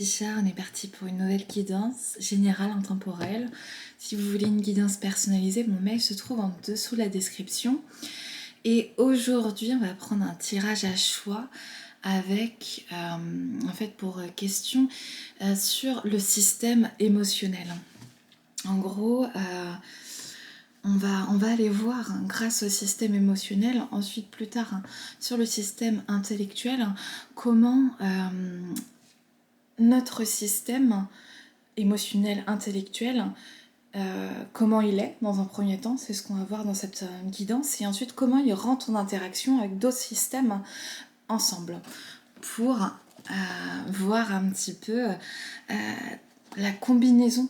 Richard, on est parti pour une nouvelle guidance générale intemporelle. Si vous voulez une guidance personnalisée, mon mail se trouve en dessous de la description. Et aujourd'hui, on va prendre un tirage à choix avec, en fait, pour question sur le système émotionnel. En gros, on va aller voir grâce au système émotionnel, ensuite plus tard sur le système intellectuel, comment notre système émotionnel, intellectuel, comment il est dans un premier temps, c'est ce qu'on va voir dans cette guidance, et ensuite comment il rentre en interaction avec d'autres systèmes ensemble pour voir un petit peu la combinaison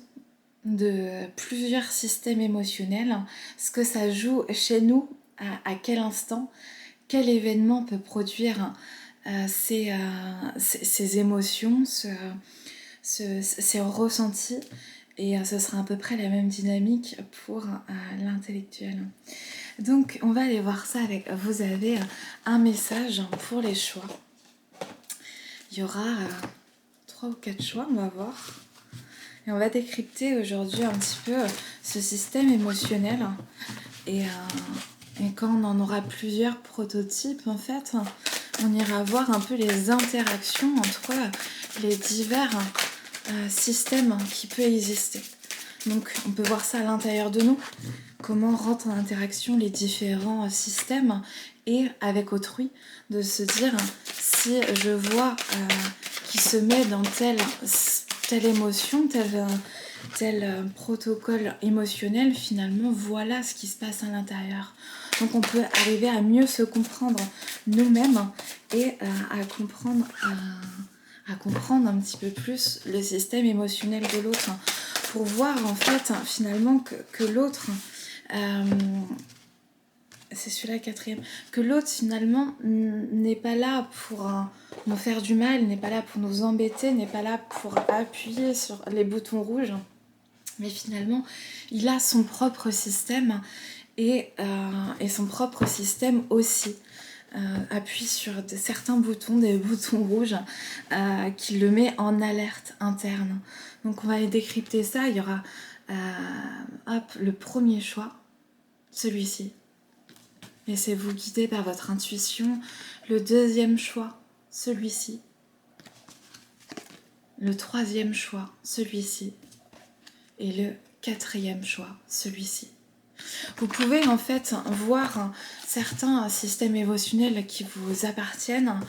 de plusieurs systèmes émotionnels, ce que ça joue chez nous, à quel instant, quel événement peut produire ces émotions, ces ressentis, et ce sera à peu près la même dynamique pour l'intellectuel. Donc on va aller voir ça avec, vous avez un message pour les choix. Il y aura 3 ou 4 choix, on va voir. Et on va décrypter aujourd'hui un petit peu ce système émotionnel. Et quand on en aura plusieurs prototypes, en fait, on ira voir un peu les interactions entre les divers systèmes qui peuvent exister. Donc on peut voir ça à l'intérieur de nous, comment rentrent en interaction les différents systèmes, et avec autrui, de se dire si je vois qui se met dans telle émotion, tel protocole émotionnel, finalement voilà ce qui se passe à l'intérieur. Donc on peut arriver à mieux se comprendre nous-mêmes et à comprendre un petit peu plus le système émotionnel de l'autre, pour voir en fait finalement que l'autre, c'est celui-là 4e, que l'autre finalement n'est pas là pour nous faire du mal, n'est pas là pour nous embêter, n'est pas là pour appuyer sur les boutons rouges, mais finalement il a son propre système, et son propre système aussi appuie sur certains boutons, des boutons rouges, qui le met en alerte interne. Donc on va aller décrypter ça. Il y aura le premier choix, celui-ci. Laissez-vous guider par votre intuition. Le deuxième choix, celui-ci. Le troisième choix, celui-ci. Et le quatrième choix, celui-ci. Vous pouvez en fait voir certains systèmes émotionnels qui vous appartiennent,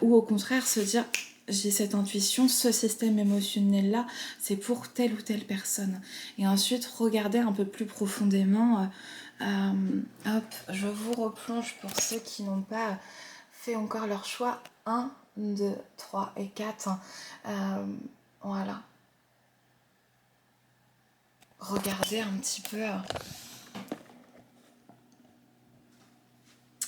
ou au contraire se dire j'ai cette intuition, ce système émotionnel là c'est pour telle ou telle personne, et ensuite regarder un peu plus profondément. Je vous replonge pour ceux qui n'ont pas fait encore leur choix. 1, 2, 3 et 4. Voilà, regardez un petit peu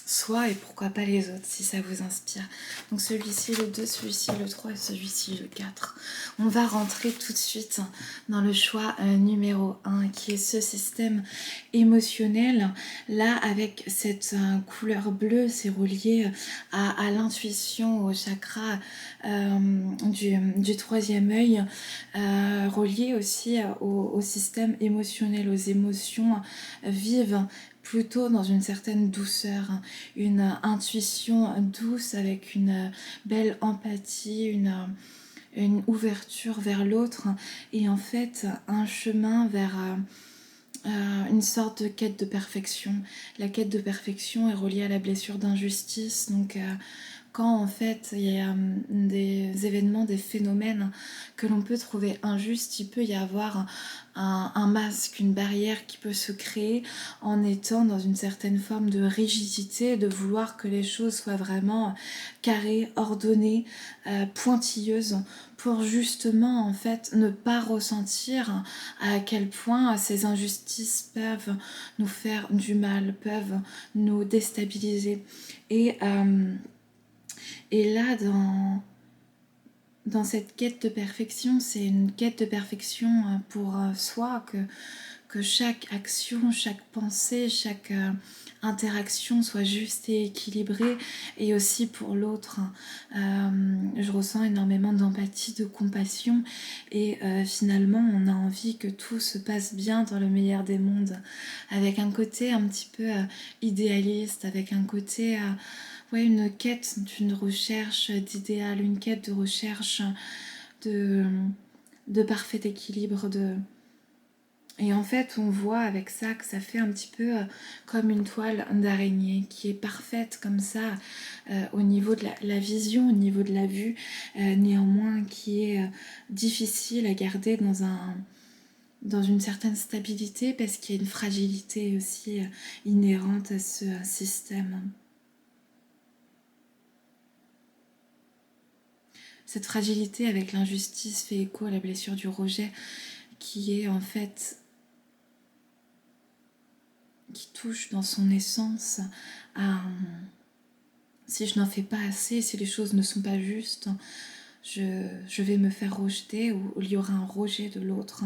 soi, et pourquoi pas les autres si ça vous inspire. Donc celui-ci le 2, celui-ci le 3 et celui-ci le 4. On va rentrer tout de suite dans le choix numéro 1, qui est ce système émotionnel. Là, avec cette couleur bleue, c'est relié à l'intuition, au chakra du troisième œil, relié aussi au système émotionnel, aux émotions vives, plutôt dans une certaine douceur, une intuition douce avec une belle empathie, une ouverture vers l'autre, et en fait un chemin vers une sorte de quête de perfection. La quête de perfection est reliée à la blessure d'injustice. Donc quand en fait il y a des événements, des phénomènes que l'on peut trouver injustes, il peut y avoir un masque, une barrière qui peut se créer en étant dans une certaine forme de rigidité, de vouloir que les choses soient vraiment carrées, ordonnées, pointilleuses, pour justement en fait ne pas ressentir à quel point ces injustices peuvent nous faire du mal, peuvent nous déstabiliser. Et là, dans cette quête de perfection, c'est une quête de perfection pour soi que chaque action, chaque pensée, chaque interaction soit juste et équilibrée, et aussi pour l'autre. Je ressens énormément d'empathie, de compassion, et finalement on a envie que tout se passe bien dans le meilleur des mondes, avec un côté un petit peu idéaliste, avec un côté une quête d'une recherche d'idéal, une quête de recherche de parfait équilibre, et en fait on voit avec ça que ça fait un petit peu comme une toile d'araignée qui est parfaite comme ça au niveau de la vision, au niveau de la vue, néanmoins qui est difficile à garder dans une certaine stabilité, parce qu'il y a une fragilité aussi inhérente à ce système. Cette fragilité avec l'injustice fait écho à la blessure du rejet, qui est en fait, qui touche dans son essence à si je n'en fais pas assez, si les choses ne sont pas justes, je vais me faire rejeter, ou il y aura un rejet de l'autre.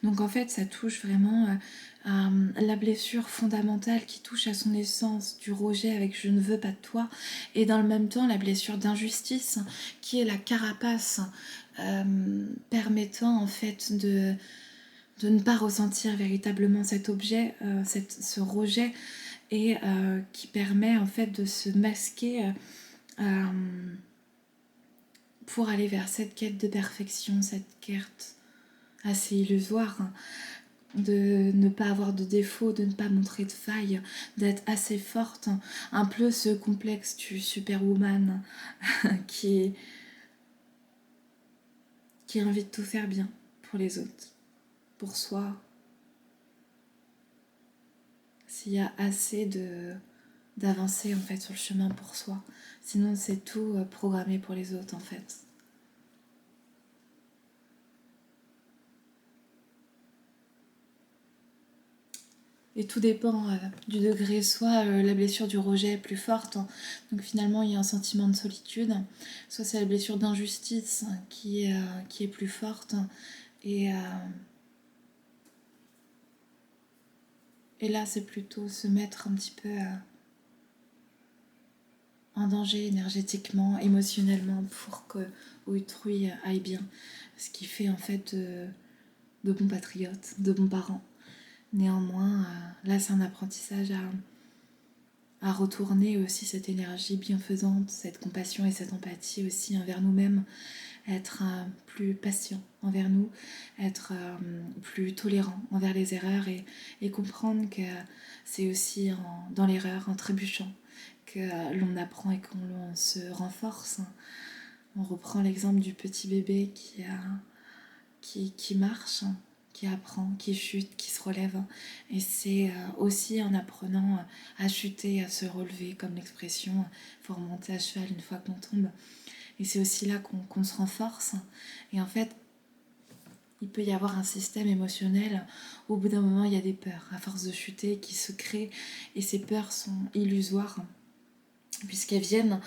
Donc en fait ça touche vraiment à la blessure fondamentale qui touche à son essence du rejet avec je ne veux pas de toi, et dans le même temps la blessure d'injustice qui est la carapace permettant en fait de ne pas ressentir véritablement cet objet, ce rejet, et qui permet en fait de se masquer pour aller vers cette quête de perfection, cette quête assez illusoire, de ne pas avoir de défaut, de ne pas montrer de faille, d'être assez forte, un peu ce complexe du superwoman qui a envie de tout faire bien pour les autres, pour soi. S'il y a assez d'avancer en fait sur le chemin pour soi, sinon c'est tout programmé pour les autres en fait. Et tout dépend du degré, soit la blessure du rejet est plus forte, donc finalement il y a un sentiment de solitude, soit c'est la blessure d'injustice qui est plus forte, et là c'est plutôt se mettre un petit peu en danger énergétiquement, émotionnellement, pour que autrui aille bien, ce qui fait en fait de bons patriotes, de bons parents. Néanmoins, là c'est un apprentissage à retourner aussi cette énergie bienfaisante, cette compassion et cette empathie aussi envers nous-mêmes, être plus patient envers nous, être plus tolérant envers les erreurs, et comprendre que c'est aussi dans l'erreur, en trébuchant, que l'on apprend et qu'on se renforce. On reprend l'exemple du petit bébé qui marche, qui apprend, qui chute, qui se relève. Et c'est aussi en apprenant à chuter, à se relever, comme l'expression, il faut remonter à cheval une fois qu'on tombe. Et c'est aussi là qu'on se renforce. Et en fait, il peut y avoir un système émotionnel où au bout d'un moment, il y a des peurs, à force de chuter, qui se créent. Et ces peurs sont illusoires, puisqu'elles viennent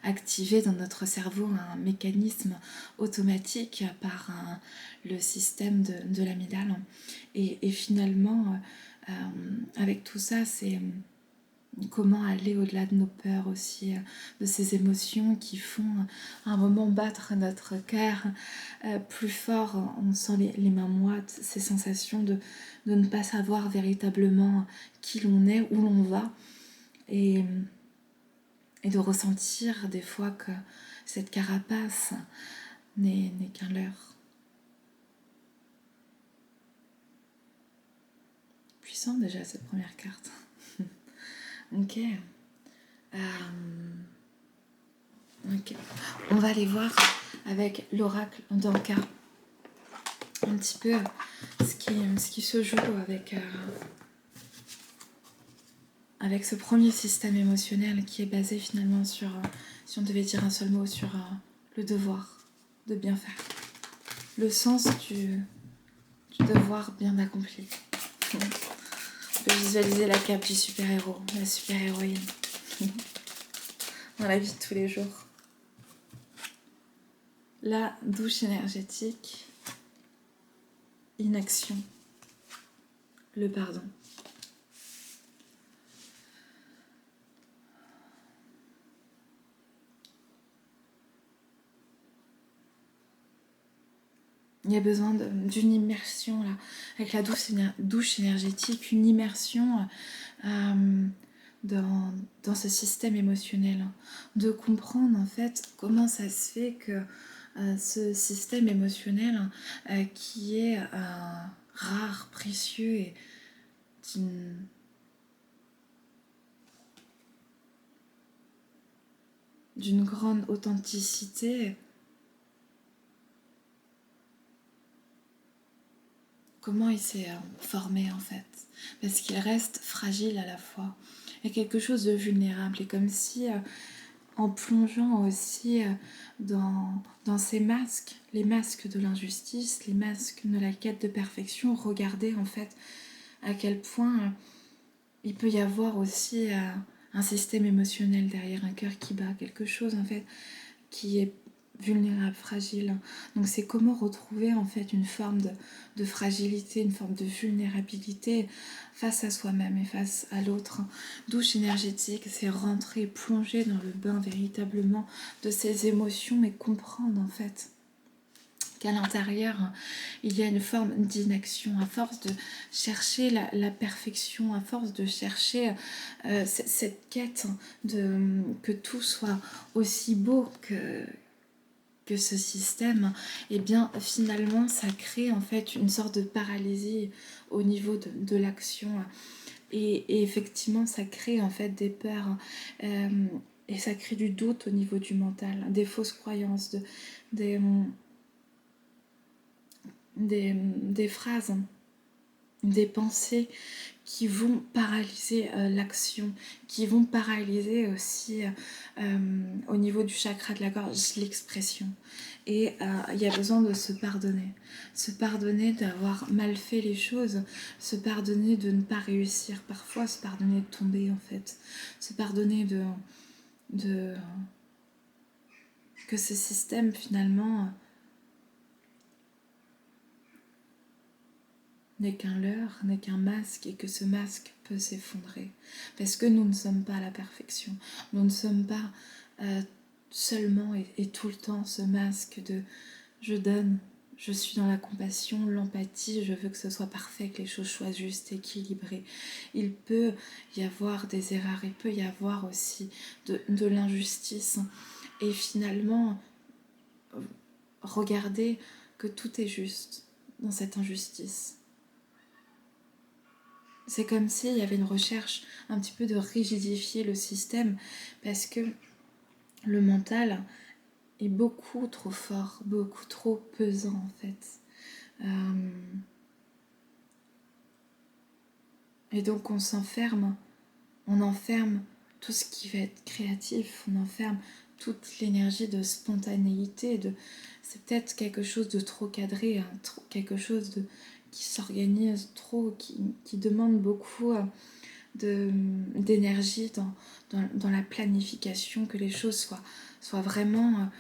activer dans notre cerveau un mécanisme automatique par le système de l'amygdale. Et finalement, avec tout ça, c'est comment aller au-delà de nos peurs aussi, de ces émotions qui font à un moment battre notre cœur plus fort. On sent les mains moites, ces sensations de ne pas savoir véritablement qui l'on est, où l'on va, et de ressentir des fois que cette carapace n'est qu'un leurre. Puissant déjà cette première carte. Ok. Ok. On va aller voir avec l'oracle d'Anka un petit peu ce qui se joue avec ce premier système émotionnel qui est basé finalement sur, si on devait dire un seul mot, sur le devoir de bien faire. Le sens du devoir bien accompli. On peut visualiser la cape du super-héros, la super-héroïne, dans la vie de tous les jours. La douche énergétique, inaction. le pardon. Il y a besoin d'une immersion là, avec la douche énergétique, une immersion dans ce système émotionnel, de comprendre en fait comment ça se fait que ce système émotionnel qui est rare, précieux et d'une grande authenticité, comment il s'est formé en fait, parce qu'il reste fragile à la fois. Il y a quelque chose de vulnérable, et comme si en plongeant aussi dans ces masques, les masques de l'injustice, les masques de la quête de perfection, regarder en fait à quel point il peut y avoir aussi un système émotionnel derrière, un cœur qui bat, quelque chose en fait qui est vulnérable, fragile. Donc c'est comment retrouver en fait une forme de fragilité, une forme de vulnérabilité face à soi-même et face à l'autre. Douche énergétique, c'est rentrer, plonger dans le bain véritablement de ses émotions et comprendre en fait qu'à l'intérieur, il y a une forme d'inaction. À force de chercher la perfection, à force de chercher cette quête que tout soit aussi beau que ce système, et bien finalement ça crée en fait une sorte de paralysie au niveau de l'action, et effectivement ça crée en fait des peurs, et ça crée du doute au niveau du mental, des fausses croyances, des, des phrases, des pensées qui vont paralyser l'action, qui vont paralyser aussi au niveau du chakra de la gorge l'expression. Et il y a besoin de se pardonner d'avoir mal fait les choses, se pardonner de ne pas réussir, parfois se pardonner de tomber en fait, se pardonner de que ce système finalement n'est qu'un leurre, n'est qu'un masque, et que ce masque peut s'effondrer. Parce que nous ne sommes pas la perfection. Nous ne sommes pas seulement et tout le temps ce masque de je donne, je suis dans la compassion, l'empathie, je veux que ce soit parfait, que les choses soient justes, équilibrées. Il peut y avoir des erreurs, il peut y avoir aussi de l'injustice. Et finalement, regardez que tout est juste dans cette injustice. C'est comme s'il y avait une recherche un petit peu de rigidifier le système, parce que le mental est beaucoup trop fort, beaucoup trop pesant en fait. Et donc on s'enferme, on enferme tout ce qui va être créatif, on enferme toute l'énergie de spontanéité, c'est peut-être quelque chose de trop cadré, hein, quelque chose qui s'organise trop, qui demande beaucoup d'énergie dans la planification, que les choses soient vraiment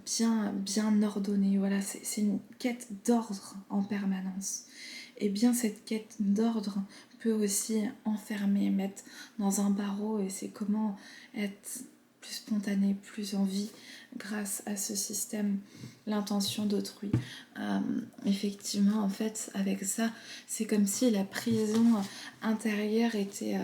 bien ordonnées. Voilà, c'est une quête d'ordre en permanence. Et bien cette quête d'ordre peut aussi enfermer, mettre dans un barreau, et c'est comment être plus spontané, plus en vie grâce à ce système, l'intention d'autrui. Effectivement, en fait, avec ça, c'est comme si la prison intérieure était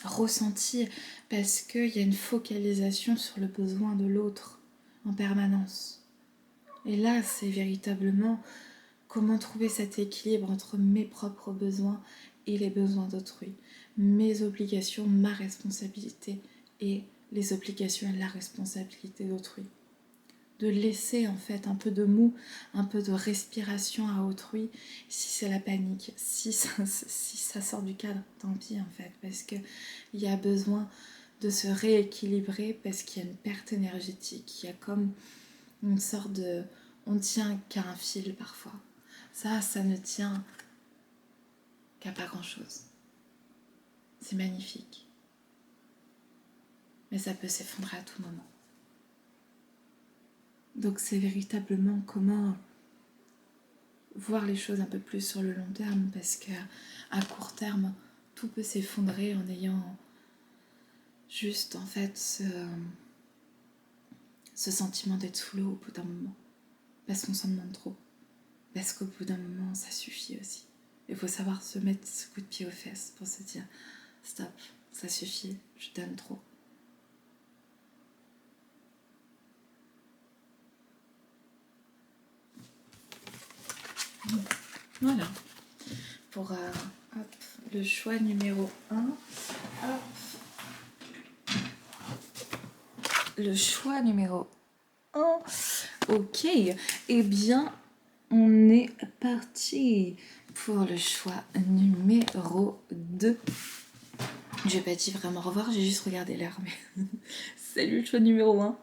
ressentie, parce qu'il y a une focalisation sur le besoin de l'autre en permanence. Et là, c'est véritablement comment trouver cet équilibre entre mes propres besoins et les besoins d'autrui, mes obligations, ma responsabilité et les obligations et la responsabilité d'autrui. De laisser en fait un peu de mou, un peu de respiration à autrui, si c'est la panique, si ça sort du cadre, tant pis en fait, parce qu'il y a besoin de se rééquilibrer, parce qu'il y a une perte énergétique, il y a comme une sorte de... On tient qu'à un fil parfois. Ça ne tient qu'à pas grand-chose. C'est magnifique. Mais ça peut s'effondrer à tout moment. Donc c'est véritablement comment voir les choses un peu plus sur le long terme, parce qu'à court terme, tout peut s'effondrer en ayant juste en fait ce sentiment d'être sous l'eau au bout d'un moment, parce qu'on s'en demande trop, parce qu'au bout d'un moment ça suffit aussi. Il faut savoir se mettre ce coup de pied aux fesses pour se dire stop, ça suffit, je donne trop. Voilà, pour le choix numéro 1. Le choix numéro 1. Ok, eh bien, on est parti pour le choix numéro 2. J'ai pas dit vraiment au revoir, j'ai juste regardé l'heure, mais salut le choix numéro 1.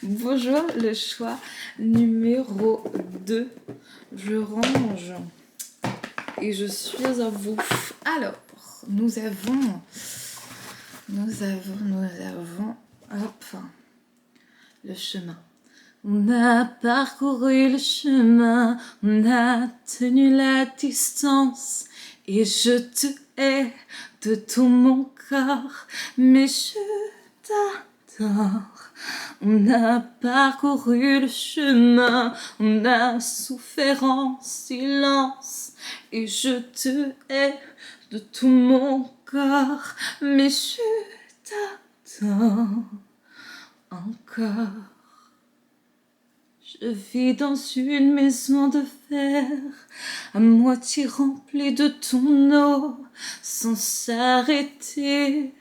Bonjour le choix numéro 2. Je range et je suis à vous. Alors, nous avons, hop, le chemin. On a parcouru le chemin, on a tenu la distance, et je te hais de tout mon corps, mais je t'adore. On a parcouru le chemin, on a souffert en silence, et je te hais de tout mon corps, mais je t'adore encore. Je vis dans une maison de fer, à moitié remplie de ton eau, sans s'arrêter,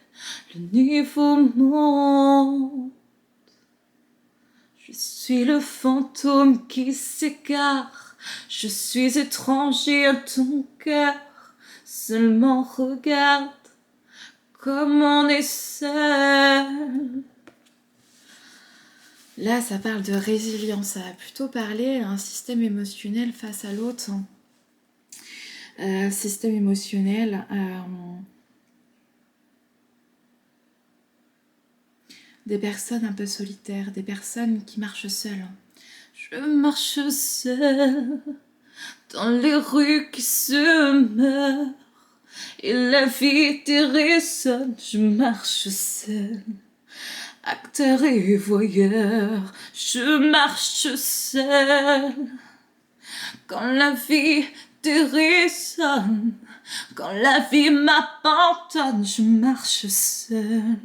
le niveau monte. Je suis le fantôme qui s'égare, je suis étranger à ton cœur, seulement regarde comme on est seul. Là, ça parle de résilience, ça va plutôt parler d'un système émotionnel face à l'autre. Système émotionnel, des personnes un peu solitaires, des personnes qui marchent seules. Je marche seule dans les rues qui se meurent, et la vie dérésonne, je marche seule. Acteur et voyeur, je marche seul. Quand la vie dérésonne, quand la vie m'abandonne, je marche seul.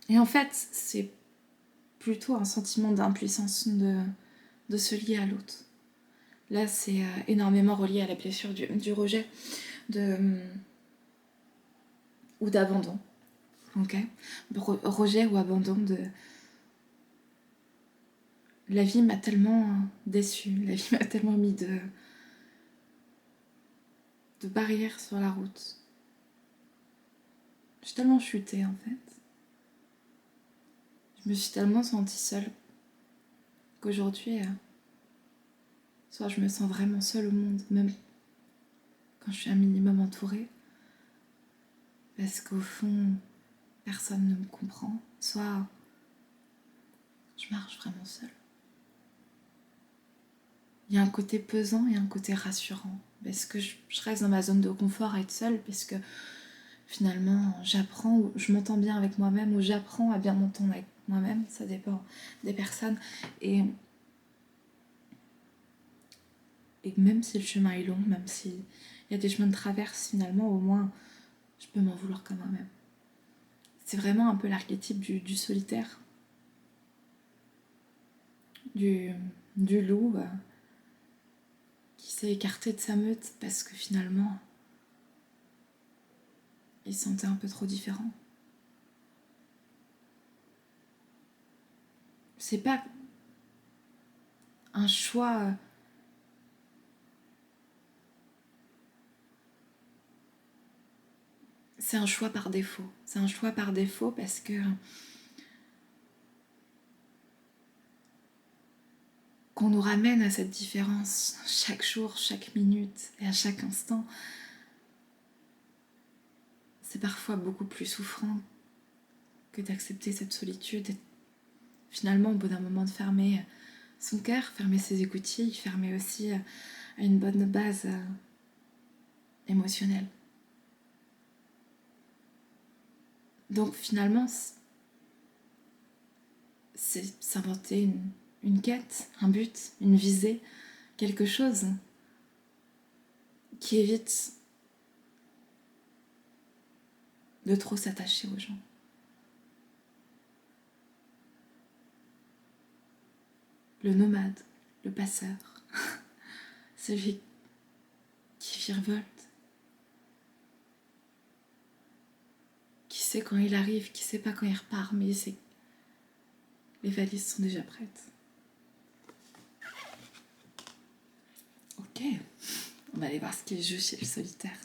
Et en fait, c'est plutôt un sentiment d'impuissance de se lier à l'autre. Là, c'est énormément relié à la blessure du rejet ou d'abandon. Ok, rejet ou abandon de... La vie m'a tellement déçue, la vie m'a tellement mis de barrières sur la route. J'ai tellement chuté en fait. Je me suis tellement sentie seule qu'aujourd'hui, soit je me sens vraiment seule au monde, même quand je suis un minimum entourée, parce qu'au fond, personne ne me comprend, soit je marche vraiment seule. Il y a un côté pesant et un côté rassurant, parce que je reste dans ma zone de confort à être seule, parce que finalement j'apprends, ou je m'entends bien avec moi-même, ou j'apprends à bien m'entendre avec moi-même, ça dépend des personnes, et même si le chemin est long, même s'il y a des chemins de traverse, finalement au moins je peux m'en vouloir quand moi-même. C'est vraiment un peu l'archétype du solitaire, du loup qui s'est écarté de sa meute parce que finalement il se sentait un peu trop différent. C'est pas un choix c'est un choix par défaut. C'est un choix par défaut parce que qu'on nous ramène à cette différence chaque jour, chaque minute et à chaque instant, c'est parfois beaucoup plus souffrant que d'accepter cette solitude et finalement au bout d'un moment de fermer son cœur, fermer ses écoutilles, fermer aussi à une bonne base émotionnelle. Donc finalement, c'est s'inventer une quête, un but, une visée, quelque chose qui évite de trop s'attacher aux gens. Le nomade, le passeur, celui qui virevolte, qui sait quand il arrive, qui sait pas quand il repart, mais il sait que les valises sont déjà prêtes. Ok, on va aller voir ce qui joue chez le solitaire.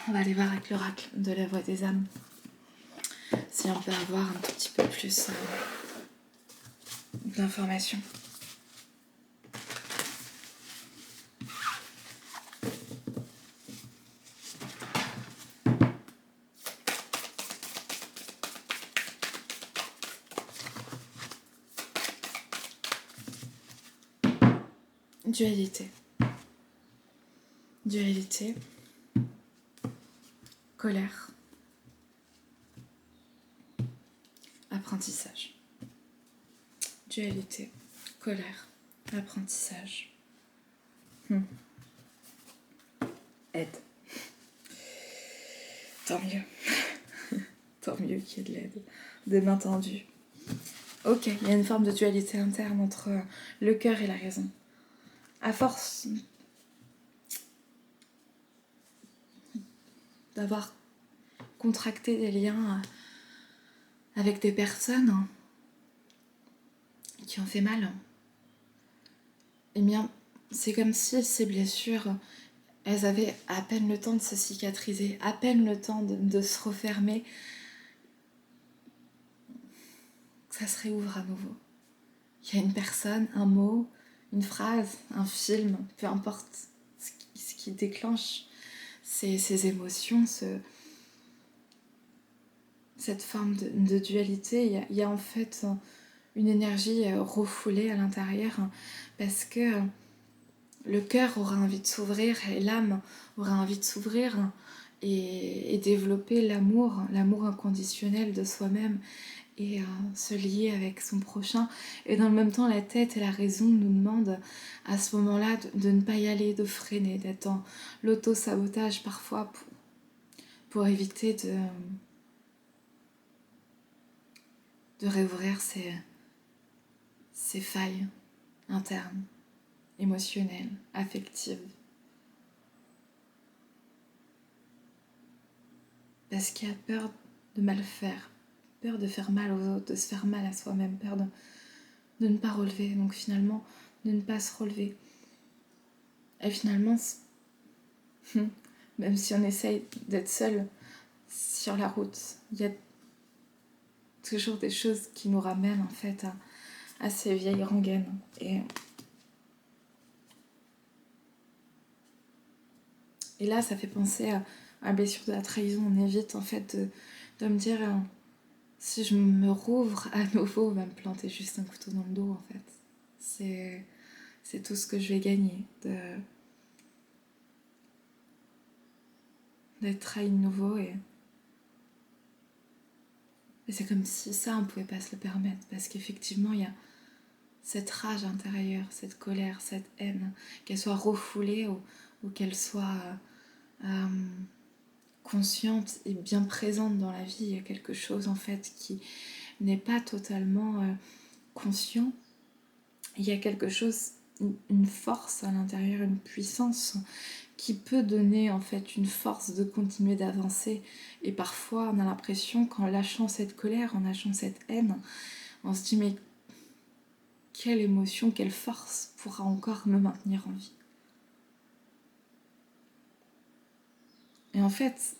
On va aller voir avec l'oracle de la voix des âmes si on peut avoir un tout petit peu plus d'informations. Dualité. Dualité. Colère. Apprentissage. Dualité. Colère. Apprentissage. Aide. Tant mieux. Tant mieux qu'il y ait de l'aide. Des mains tendues. Ok, il y a une forme de dualité interne entre le cœur et la raison. À force d'avoir contracté des liens avec des personnes qui ont fait mal, eh bien, c'est comme si ces blessures, elles avaient à peine le temps de se cicatriser, à peine le temps de se refermer, que ça se réouvre à nouveau. Il y a une personne, un mot, une phrase, un film, peu importe ce qui déclenche ces émotions, cette forme de dualité. Il y a en fait une énergie refoulée à l'intérieur parce que le cœur aura envie de s'ouvrir et l'âme aura envie de s'ouvrir et développer l'amour inconditionnel de soi-même et se lier avec son prochain. Et dans le même temps, la tête et la raison nous demandent à ce moment-là de ne pas y aller, de freiner, d'être dans l'auto-sabotage parfois pour éviter de réouvrir ces failles internes, émotionnelles, affectives. Parce qu'il y a peur de mal faire, peur de faire mal aux autres, de se faire mal à soi-même, peur de ne pas relever, donc finalement de ne pas se relever. Et finalement, même si on essaye d'être seul sur la route, il y a toujours des choses qui nous ramènent en fait à ces vieilles rengaines. Et là, ça fait penser à la blessure de la trahison. On évite en fait de me dire si je me rouvre à nouveau, on va me planter juste un couteau dans le dos en fait. C'est tout ce que je vais gagner d'être trahi de nouveau et c'est comme si ça on pouvait pas se le permettre parce qu'effectivement il y a cette rage intérieure, cette colère, cette haine, qu'elle soit refoulée ou qu'elle soit consciente et bien présente dans la vie. Il y a quelque chose en fait qui n'est pas totalement conscient. Il y a quelque chose, une force à l'intérieur, une puissance qui peut donner en fait une force de continuer d'avancer. Et parfois on a l'impression qu'en lâchant cette colère, en lâchant cette haine, on se dit mais quelle émotion, quelle force pourra encore me maintenir en vie. Et en fait,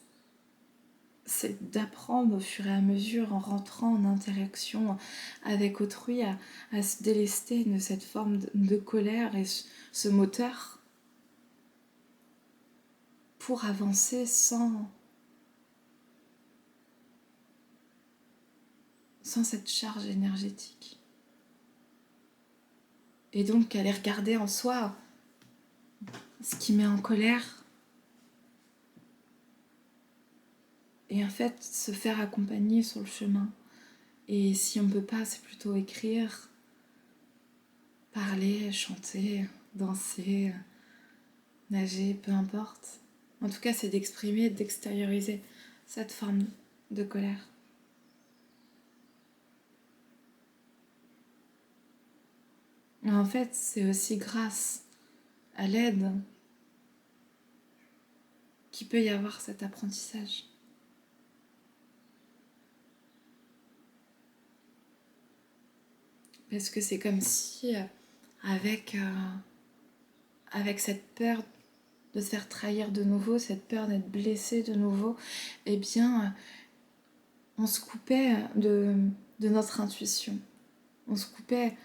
c'est d'apprendre au fur et à mesure, en rentrant en interaction avec autrui, à se délester de cette forme de colère et ce moteur pour avancer sans cette charge énergétique. Et donc aller regarder en soi ce qui met en colère. Et en fait, se faire accompagner sur le chemin. Et si on ne peut pas, c'est plutôt écrire, parler, chanter, danser, nager, peu importe. En tout cas, c'est d'exprimer, d'extérioriser cette forme de colère. Et en fait, c'est aussi grâce à l'aide qu'il peut y avoir cet apprentissage. Parce que c'est comme si, avec cette peur de se faire trahir de nouveau, cette peur d'être blessé de nouveau, eh bien, on se coupait de notre intuition. On se coupait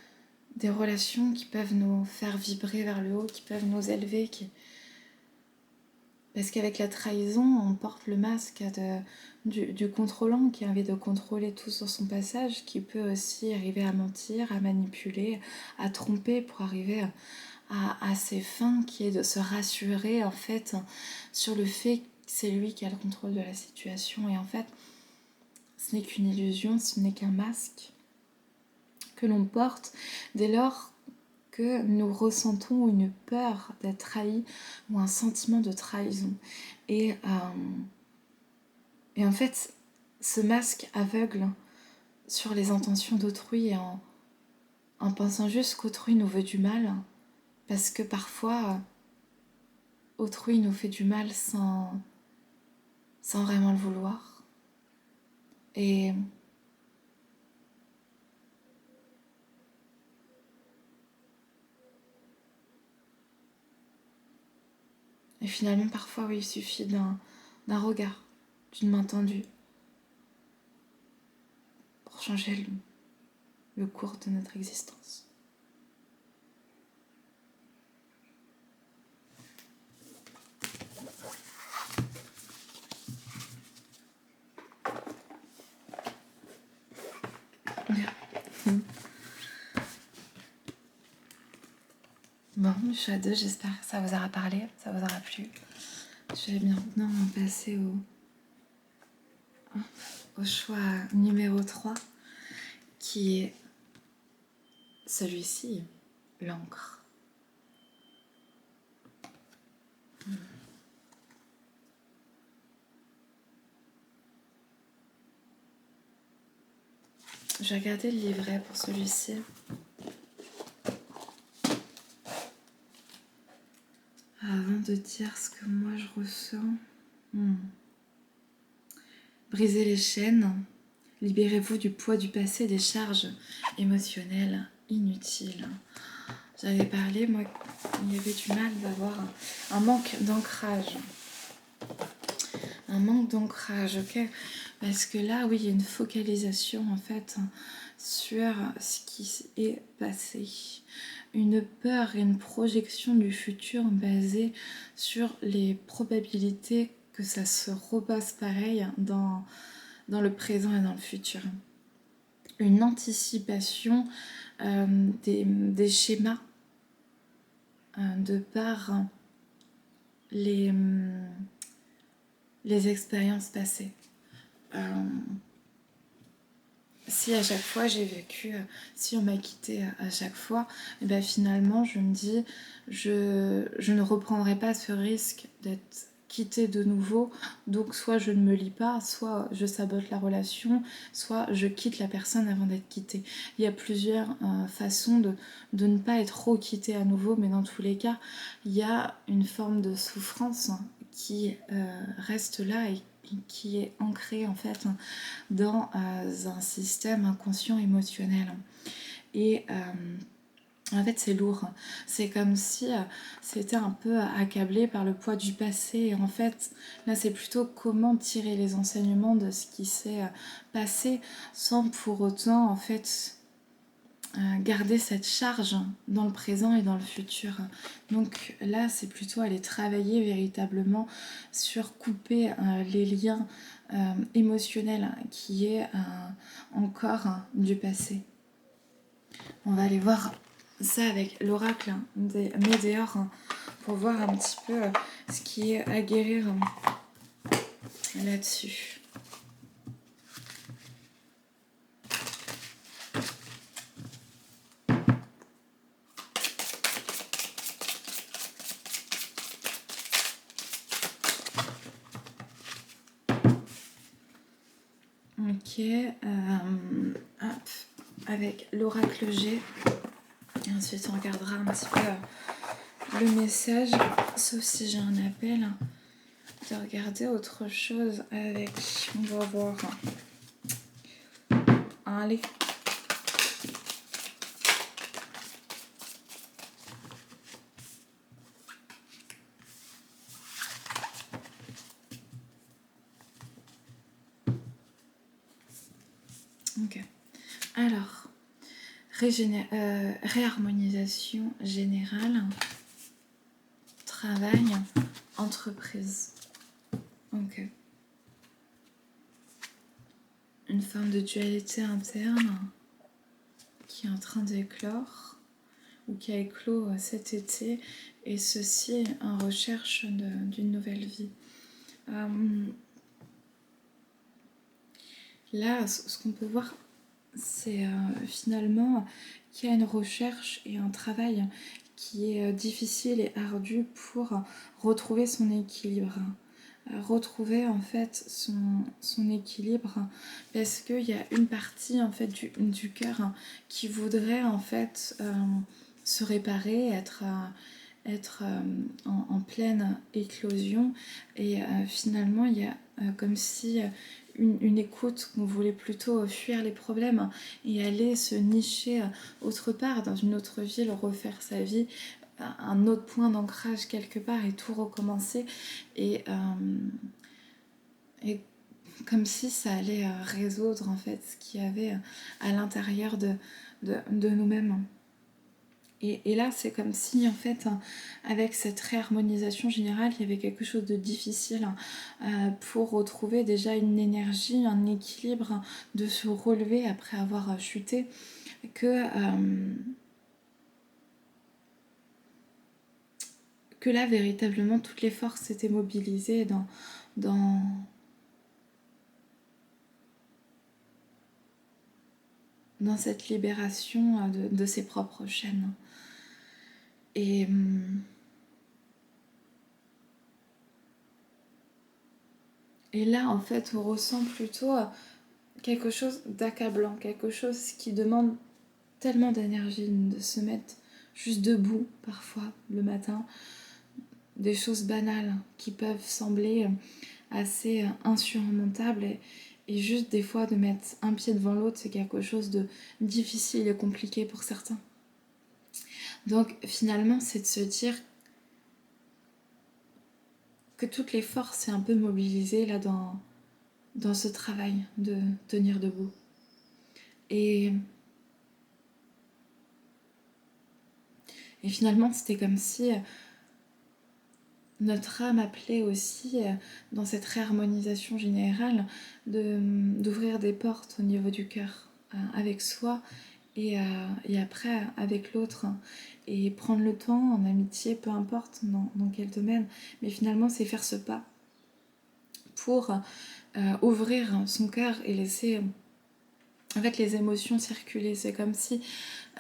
des relations qui peuvent nous faire vibrer vers le haut, qui peuvent nous élever. Parce qu'avec la trahison, on porte le masque du contrôlant qui a envie de contrôler tout sur son passage, qui peut aussi arriver à mentir, à manipuler, à tromper pour arriver à ses fins, qui est de se rassurer en fait sur le fait que c'est lui qui a le contrôle de la situation. Et en fait, ce n'est qu'une illusion, ce n'est qu'un masque que l'on porte dès lors que nous ressentons une peur d'être trahi ou un sentiment de trahison. Et en fait, ce masque aveugle sur les intentions d'autrui en pensant juste qu'autrui nous veut du mal, parce que parfois, autrui nous fait du mal sans vraiment le vouloir. Et finalement, parfois, oui, il suffit d'un regard, d'une main tendue, pour changer le cours de notre existence. Bon, je suis à deux, j'espère que ça vous aura parlé, ça vous aura plu. Je vais maintenant passer au choix numéro 3, qui est celui-ci, l'encre. Je vais regarder le livret pour celui-ci. Avant de dire ce que moi je ressens. Brisez les chaînes, libérez-vous du poids du passé, des charges émotionnelles inutiles. J'avais parlé, moi, il y avait du mal d'avoir un manque d'ancrage. Un manque d'ancrage, ok? Parce que là, oui, il y a une focalisation, en fait, sur ce qui est passé. Une peur et une projection du futur basée sur les probabilités que ça se repasse pareil dans le présent et dans le futur. Une anticipation des schémas de par les expériences passées. Si à chaque fois j'ai vécu, si on m'a quitté à chaque fois, et ben finalement je me dis je ne reprendrai pas ce risque d'être quittée de nouveau, donc soit je ne me lie pas, soit je sabote la relation, soit je quitte la personne avant d'être quittée. Il y a plusieurs façons de ne pas être requittée à nouveau, mais dans tous les cas il y a une forme de souffrance qui reste là et qui est ancré en fait dans un système inconscient émotionnel. Et en fait c'est lourd, c'est comme si c'était un peu accablé par le poids du passé. Et en fait là c'est plutôt comment tirer les enseignements de ce qui s'est passé sans pour autant en fait garder cette charge dans le présent et dans le futur. Donc là, c'est plutôt aller travailler véritablement sur couper les liens émotionnels qui est encore du passé. On va aller voir ça avec l'oracle des météores pour voir un petit peu ce qui est à guérir là-dessus. Ok, hop, avec l'oracle G. Et ensuite, on regardera un petit peu le message, sauf si j'ai un appel, de regarder autre chose avec. On va voir. Allez. Ok. Alors, réharmonisation générale, travail, entreprise. Ok. Une forme de dualité interne qui est en train d'éclore ou qui a éclos cet été, et ceci en recherche d'une nouvelle vie. Là, ce qu'on peut voir, c'est finalement qu'il y a une recherche et un travail qui est difficile et ardu pour retrouver son équilibre. Retrouver en fait son équilibre, parce qu'il y a une partie en fait du cœur qui voudrait en fait se réparer, être en pleine éclosion, et finalement il y a comme si une écoute qu'on voulait plutôt fuir les problèmes et aller se nicher autre part, dans une autre ville, refaire sa vie, un autre point d'ancrage quelque part et tout recommencer, et comme si ça allait résoudre en fait ce qu'il y avait à l'intérieur de nous-mêmes. Et là, c'est comme si, en fait, avec cette réharmonisation générale, il y avait quelque chose de difficile pour retrouver déjà une énergie, un équilibre, de se relever après avoir chuté, que là, véritablement, toutes les forces étaient mobilisées dans cette libération de ses propres chaînes. Et là, en fait, on ressent plutôt quelque chose d'accablant, quelque chose qui demande tellement d'énergie, de se mettre juste debout, parfois, le matin. Des choses banales qui peuvent sembler assez insurmontables, et juste des fois de mettre un pied devant l'autre, c'est quelque chose de difficile et compliqué pour certains. Donc finalement, c'est de se dire que toutes les forces sont un peu mobilisées là dans ce travail de tenir debout. Et finalement, c'était comme si notre âme appelait aussi, dans cette réharmonisation générale, d'ouvrir des portes au niveau du cœur, avec soi, et après avec l'autre, et prendre le temps en amitié, peu importe dans quel domaine, mais finalement c'est faire ce pas pour ouvrir son cœur et laisser en fait les émotions circuler. C'est comme si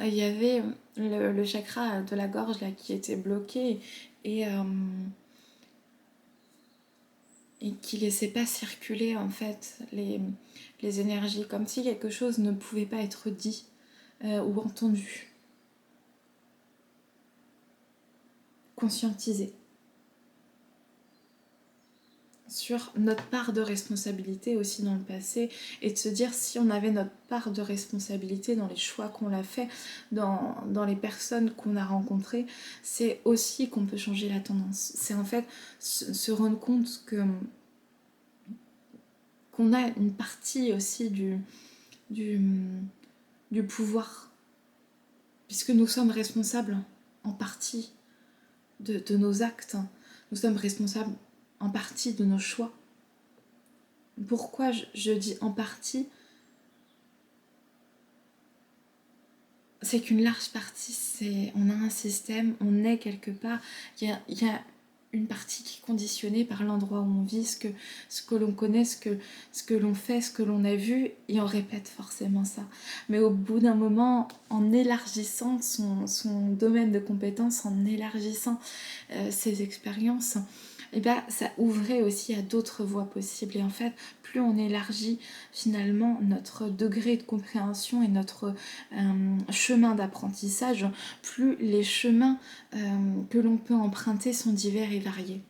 il y avait le chakra de la gorge là qui était bloqué, et qui laissait pas circuler en fait les énergies, comme si quelque chose ne pouvait pas être dit ou entendu, conscientisé sur notre part de responsabilité aussi dans le passé, et de se dire si on avait notre part de responsabilité dans les choix qu'on a fait, dans les personnes qu'on a rencontrées, c'est aussi qu'on peut changer la tendance. C'est en fait se rendre compte qu'on a une partie aussi du pouvoir, puisque nous sommes responsables en partie de nos actes, nous sommes responsables en partie de nos choix. Pourquoi je dis en partie ? c'est qu'une large partie, on a un système, on est quelque part, il y a une partie qui est conditionnée par l'endroit où on vit, ce que l'on connaît, ce que l'on fait, ce que l'on a vu, et on répète forcément ça. Mais au bout d'un moment, en élargissant son domaine de compétences, en élargissant ses expériences, et ben, ça ouvrait aussi à d'autres voies possibles. Et en fait, plus on élargit finalement notre degré de compréhension et notre chemin d'apprentissage, plus les chemins que l'on peut emprunter sont divers et variés.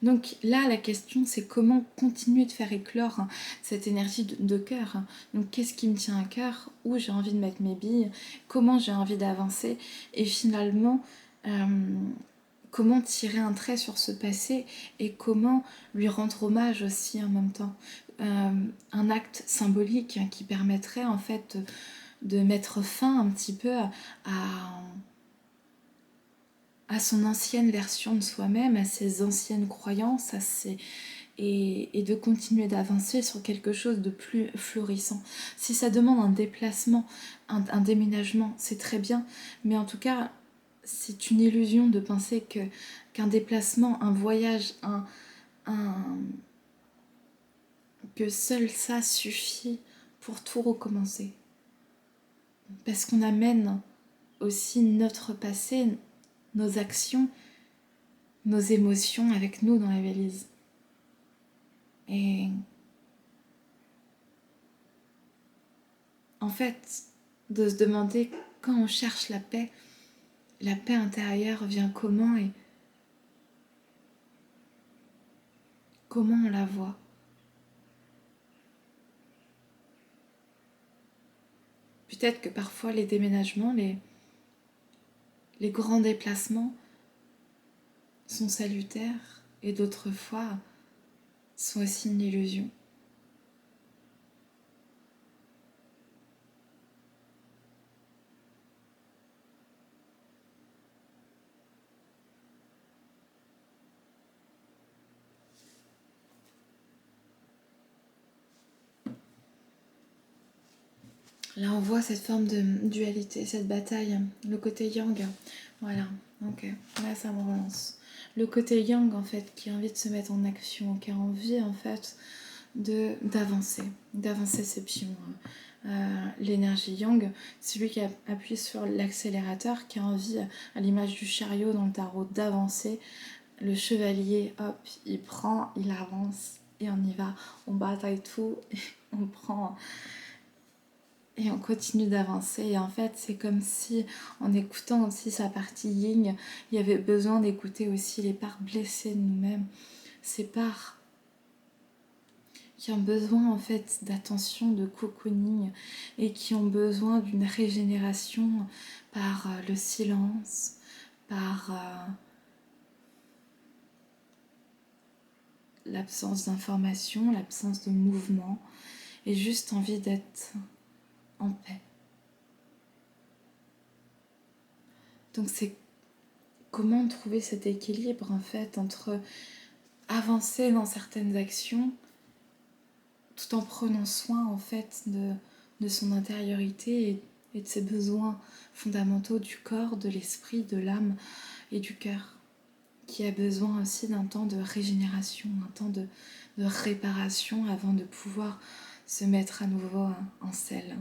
Donc là, la question, c'est comment continuer de faire éclore cette énergie de cœur. Donc qu'est-ce qui me tient à cœur, où j'ai envie de mettre mes billes, comment j'ai envie d'avancer, et finalement, comment tirer un trait sur ce passé et comment lui rendre hommage aussi en même temps. Un acte symbolique qui permettrait en fait de mettre fin un petit peu à son ancienne version de soi-même, à ses anciennes croyances, et de continuer d'avancer sur quelque chose de plus florissant. Si ça demande un déplacement, un déménagement, c'est très bien, mais en tout cas, c'est une illusion de penser qu'un déplacement, un voyage, que seul ça suffit pour tout recommencer. Parce qu'on amène aussi notre passé, nos actions, nos émotions avec nous dans la valise. Et en fait, de se demander quand on cherche la paix intérieure vient comment et comment on la voit. Peut-être que parfois les déménagements, les grands déplacements sont salutaires et d'autres fois sont aussi une illusion. Là, on voit cette forme de dualité, cette bataille, le côté yang. Voilà, ok, là ça me relance. Le côté yang, en fait, qui a envie de se mettre en action, qui a envie, en fait, d'avancer ses pions. L'énergie yang, c'est lui qui appuie sur l'accélérateur, qui a envie, à l'image du chariot dans le tarot, d'avancer. Le chevalier, hop, il prend, il avance, et on y va. On bataille tout, on prend... Et on continue d'avancer. Et en fait, c'est comme si, en écoutant aussi sa partie yin, il y avait besoin d'écouter aussi les parts blessées de nous-mêmes. Ces parts qui ont besoin en fait d'attention, de cocooning, et qui ont besoin d'une régénération par le silence, par l'absence d'information, l'absence de mouvement, et juste envie d'être en paix. Donc c'est comment trouver cet équilibre en fait entre avancer dans certaines actions tout en prenant soin en fait de son intériorité et de ses besoins fondamentaux du corps, de l'esprit, de l'âme et du cœur, qui a besoin aussi d'un temps de régénération, un temps de réparation avant de pouvoir se mettre à nouveau en selle.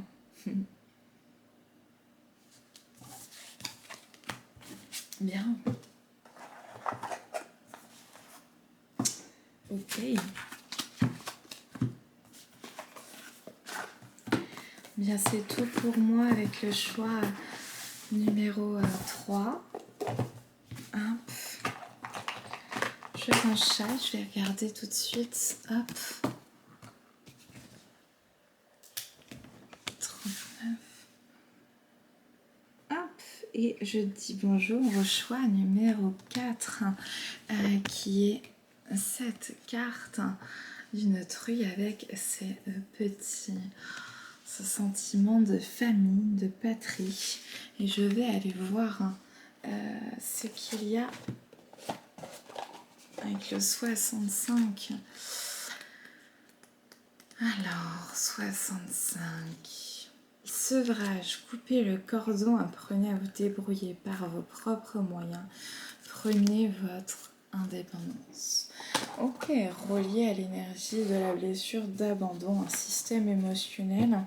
Bien. Ok. Bien, c'est tout pour moi avec le choix numéro 3. Hop. Je m'enchaîne, je vais regarder tout de suite. Hop. 39. Hop. Et je dis bonjour au choix numéro 4, qui est cette carte d'une truie avec ses ce sentiment de famille, de patrie. Et je vais aller voir ce qu'il y a avec le 65. Alors, 65. Sevrage, coupez le cordon, apprenez à vous débrouiller par vos propres moyens. Prenez votre indépendance. Ok, relié à l'énergie de la blessure d'abandon, un système émotionnel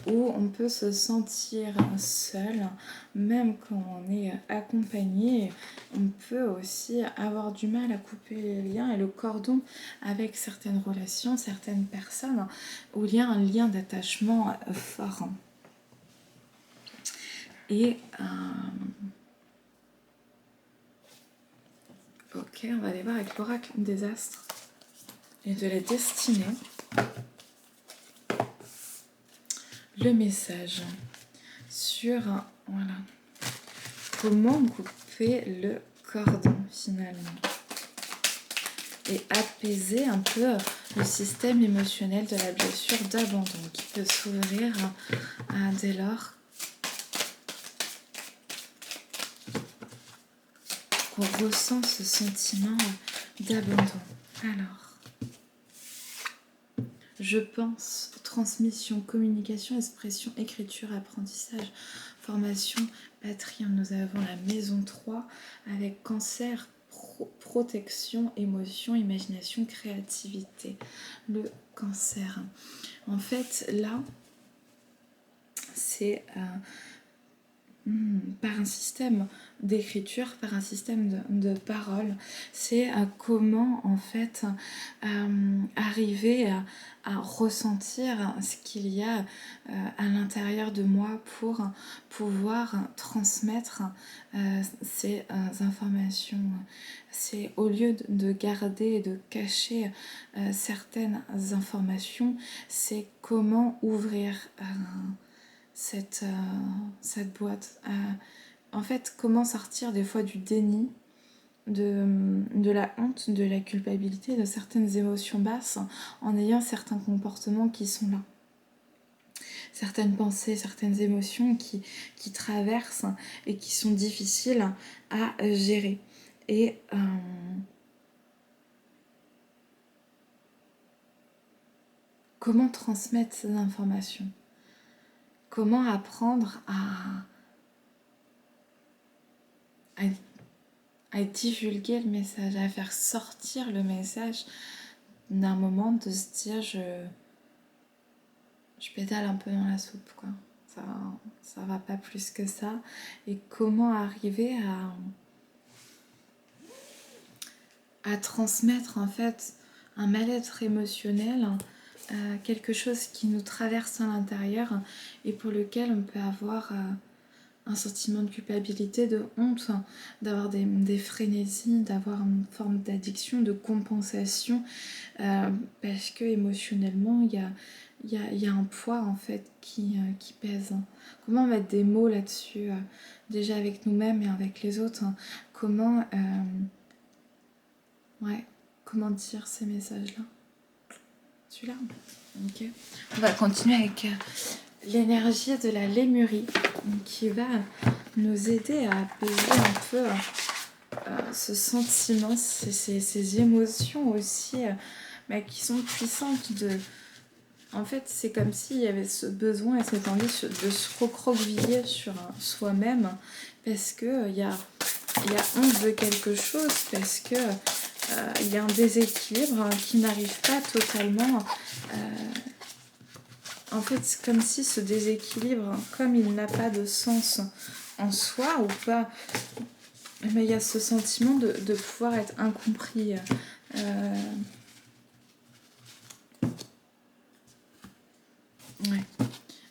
où on peut se sentir seul, même quand on est accompagné. On peut aussi avoir du mal à couper les liens et le cordon avec certaines relations, certaines personnes, où il y a un lien d'attachement fort. Et ok, on va aller voir avec l'oracle des astres et de la destinée. Le message sur voilà, comment couper le cordon finalement et apaiser un peu le système émotionnel de la blessure d'abandon qui peut s'ouvrir dès lors qu'on ressent ce sentiment d'abandon. Alors, je pense transmission, communication, expression, écriture, apprentissage, formation, Patrimoine. Nous avons la maison 3 avec cancer, protection, émotion, imagination, créativité. Le cancer. En fait, là, c'est par un système d'écriture, par un système de parole, c'est comment en fait arriver à ressentir ce qu'il y a à l'intérieur de moi pour pouvoir transmettre ces informations. C'est au lieu de garder et de cacher certaines informations, c'est comment ouvrir cette boîte. En fait, comment sortir des fois du déni, de la honte, de la culpabilité, de certaines émotions basses en ayant certains comportements qui sont là. Certaines pensées, certaines émotions qui traversent et qui sont difficiles à gérer. Et comment transmettre ces informations ? Comment apprendre à divulguer le message, à faire sortir le message d'un moment, de se dire je pédale un peu dans la soupe, quoi. Ça va pas plus que ça. Et comment arriver à transmettre en fait un mal-être émotionnel, quelque chose qui nous traverse à l'intérieur et pour lequel on peut avoir un sentiment de culpabilité, de honte, d'avoir des frénésies, d'avoir une forme d'addiction, de compensation, parce que émotionnellement, il y a un poids en fait qui pèse. Comment mettre des mots là-dessus, déjà avec nous-mêmes et avec les autres, comment dire ces messages-là. Celui-là. Ok. On va continuer avec l'énergie de la lémurie qui va nous aider à apaiser un peu ce sentiment, ces émotions aussi qui sont puissantes En fait, c'est comme s'il y avait ce besoin et cette envie de se recroqueviller sur soi-même parce qu'il y a honte de quelque chose, parce que il y a un déséquilibre qui n'arrive pas totalement. En fait, c'est comme si ce déséquilibre, comme il n'a pas de sens en soi ou pas, mais il y a ce sentiment de pouvoir être incompris. Ouais.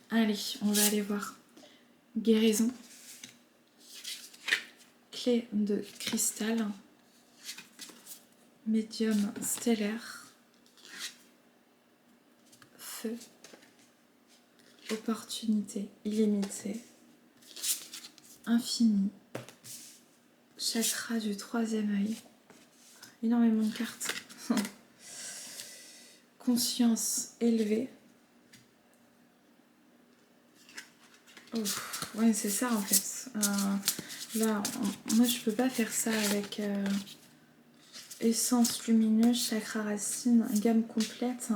Allez, on va aller voir. Guérison. Clé de cristal. Médium stellaire. Feu. Opportunité illimitée. Infini. Chakra du troisième œil. Énormément de cartes. Conscience élevée. Oh, ouais, c'est ça en fait. Là, moi je peux pas faire ça avec essence lumineuse, chakra racine, gamme complète.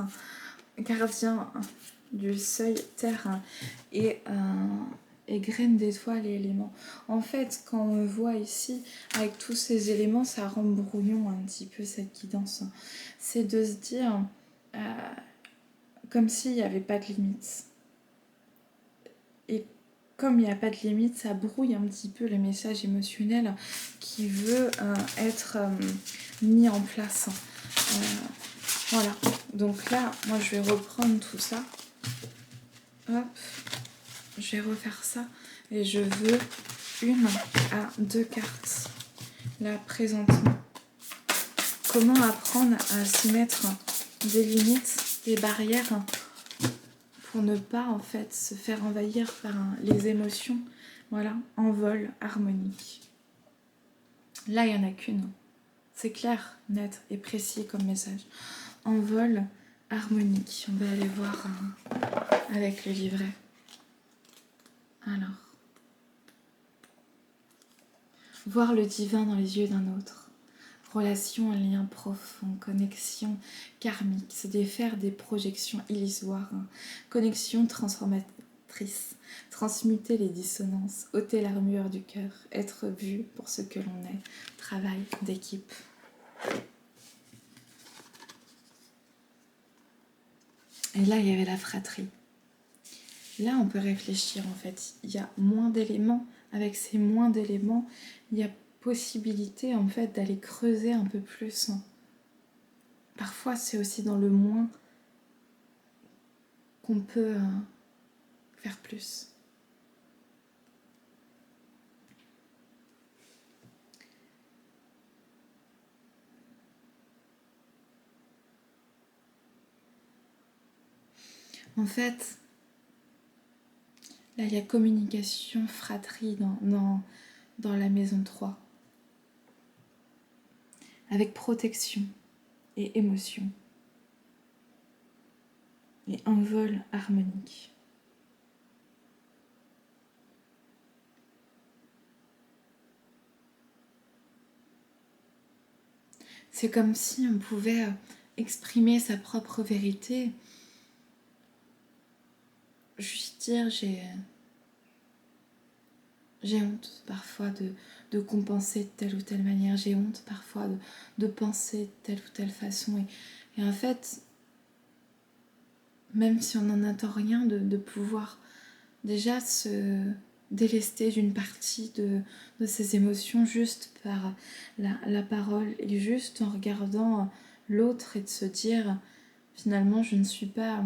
gardien du seuil terre et graine d'étoile et éléments. En fait, quand on voit ici, avec tous ces éléments, ça rend brouillon un petit peu cette guidance. C'est de se dire, comme s'il n'y avait pas de limite. Et comme il n'y a pas de limite, ça brouille un petit peu le message émotionnel qui veut être mis en place. Voilà. Donc là, moi, je vais reprendre tout ça. Hop. Je vais refaire ça. Et je veux 1 à 2 cartes. Là, présentement. Comment apprendre à se mettre des limites, des barrières pour ne pas en fait se faire envahir par les émotions. Voilà, en vol harmonique. Là, il n'y en a qu'une. C'est clair, net et précis comme message. En vol harmonique. On va aller voir avec le livret. Alors. Voir le divin dans les yeux d'un autre. Relation, un lien profond, connexion karmique, se défaire des projections illusoires, connexion transformatrice, transmuter les dissonances, ôter l'armure du cœur, être vu pour ce que l'on est, travail d'équipe. Et là, il y avait la fratrie. Là, on peut réfléchir en fait. Il y a moins d'éléments. Avec ces moins d'éléments, il y a possibilité en fait d'aller creuser un peu plus. Parfois, c'est aussi dans le moins qu'on peut faire plus. En fait, là, il y a communication, fratrie dans la maison 3. Avec protection et émotion. Et un vol harmonique. C'est comme si on pouvait exprimer sa propre vérité. Juste dire, j'ai honte parfois de compenser de telle ou telle manière. J'ai honte parfois de penser de telle ou telle façon. Et en fait, même si on n'en attend rien, de pouvoir déjà se délester d'une partie de ses émotions juste par la parole et juste en regardant l'autre et de se dire finalement je ne suis pas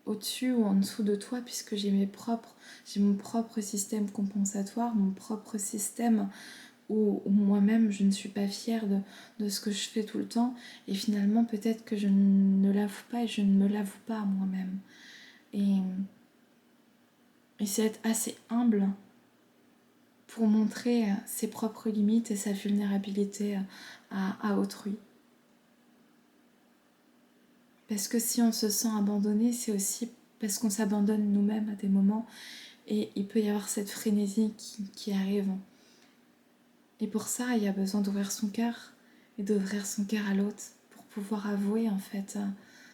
au-dessus ou en dessous de toi puisque j'ai mon propre système compensatoire, mon propre système où moi-même je ne suis pas fière de ce que je fais tout le temps et finalement peut-être que je ne l'avoue pas et je ne me l'avoue pas à moi-même. Et c'est être assez humble pour montrer ses propres limites et sa vulnérabilité à autrui. Parce que si on se sent abandonné, c'est aussi parce qu'on s'abandonne nous-mêmes à des moments et il peut y avoir cette frénésie qui arrive. Et pour ça, il y a besoin d'ouvrir son cœur et d'ouvrir son cœur à l'autre pour pouvoir avouer en fait